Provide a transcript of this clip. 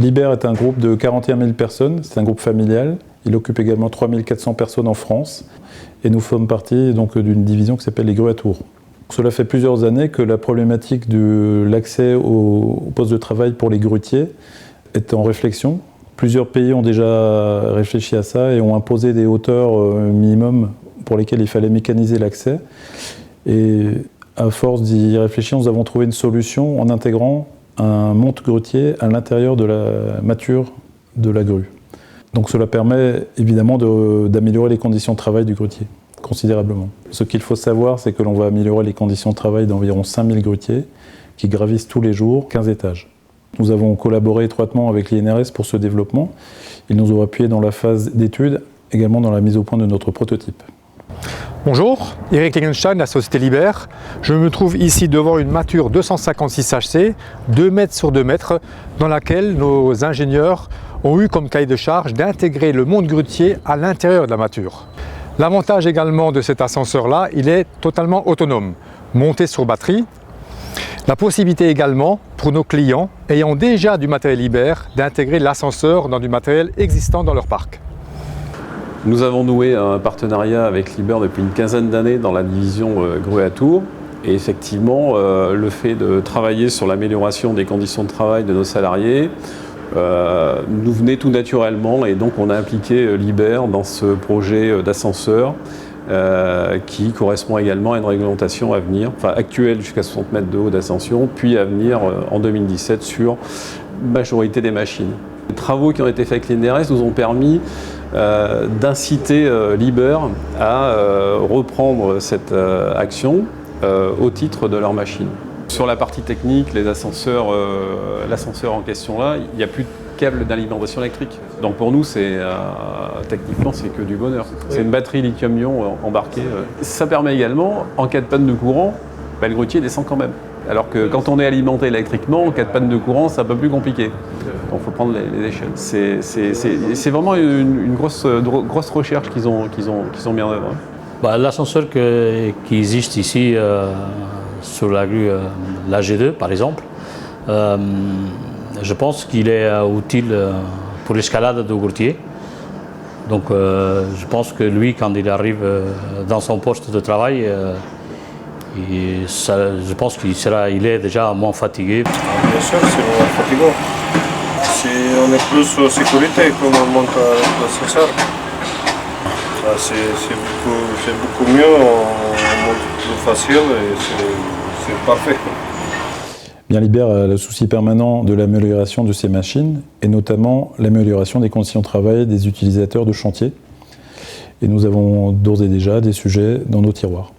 Liber est un groupe de 41 000 personnes, c'est un groupe familial. Il occupe également 3 400 personnes en France. Et nous faisons partie d'une division qui s'appelle les grues à tours. Cela fait plusieurs années que la problématique de l'accès au poste de travail pour les grutiers est en réflexion. Plusieurs pays ont déjà réfléchi à ça et ont imposé des hauteurs minimum pour lesquelles il fallait mécaniser l'accès. Et à force d'y réfléchir, nous avons trouvé une solution en intégrant un monte-grutier à l'intérieur de la mâture de la grue. Donc cela permet évidemment d'améliorer les conditions de travail du grutier, considérablement. Ce qu'il faut savoir, c'est que l'on va améliorer les conditions de travail d'environ 5000 grutiers qui gravissent tous les jours 15 étages. Nous avons collaboré étroitement avec l'INRS pour ce développement. Ils nous ont appuyés dans la phase d'étude, également dans la mise au point de notre prototype. Bonjour, Eric Lingenstein, la société Liber. Je me trouve ici devant une mâture 256 HC, 2 mètres sur 2 mètres, dans laquelle nos ingénieurs ont eu comme cahier de charge d'intégrer le monte-grutier à l'intérieur de la mâture. L'avantage également de cet ascenseur-là, il est totalement autonome, monté sur batterie. La possibilité également pour nos clients ayant déjà du matériel Liber d'intégrer l'ascenseur dans du matériel existant dans leur parc. Nous avons noué un partenariat avec Liber depuis une quinzaine d'années dans la division grues à tours. Et effectivement, le fait de travailler sur l'amélioration des conditions de travail de nos salariés nous venait tout naturellement. Et donc on a impliqué Liber dans ce projet d'ascenseur qui correspond également à une réglementation à venir, enfin actuelle jusqu'à 60 mètres de haut d'ascension, puis à venir en 2017 sur la majorité des machines. Les travaux qui ont été faits avec l'INRS nous ont permis d'inciter Liber à reprendre cette action au titre de leur machine. Sur la partie technique, les ascenseurs, l'ascenseur en question là, il n'y a plus de câble d'alimentation électrique. Donc pour nous, techniquement, c'est que du bonheur. C'est une batterie lithium-ion embarquée. Ça permet également, en cas de panne de courant, le grutier descend quand même. Alors que quand on est alimenté électriquement, en cas de panne de courant, c'est un peu plus compliqué. Donc il faut prendre les échelles. C'est vraiment une grosse recherche qu'ils ont mis en œuvre. L'ascenseur qui existe ici sur la grue, la G2 par exemple, je pense qu'il est utile pour l'escalade du grutier. Donc je pense que lui, quand il arrive dans son poste de travail, je pense qu'il est déjà moins fatigué. Bien sûr, c'est moins fatigant. On est plus en sécurité quand on monte l'ascenseur. C'est beaucoup mieux, on monte plus facile et c'est parfait. Bien, Liber a le souci permanent de l'amélioration de ces machines et notamment l'amélioration des conditions de travail des utilisateurs de chantier. Et nous avons d'ores et déjà des sujets dans nos tiroirs.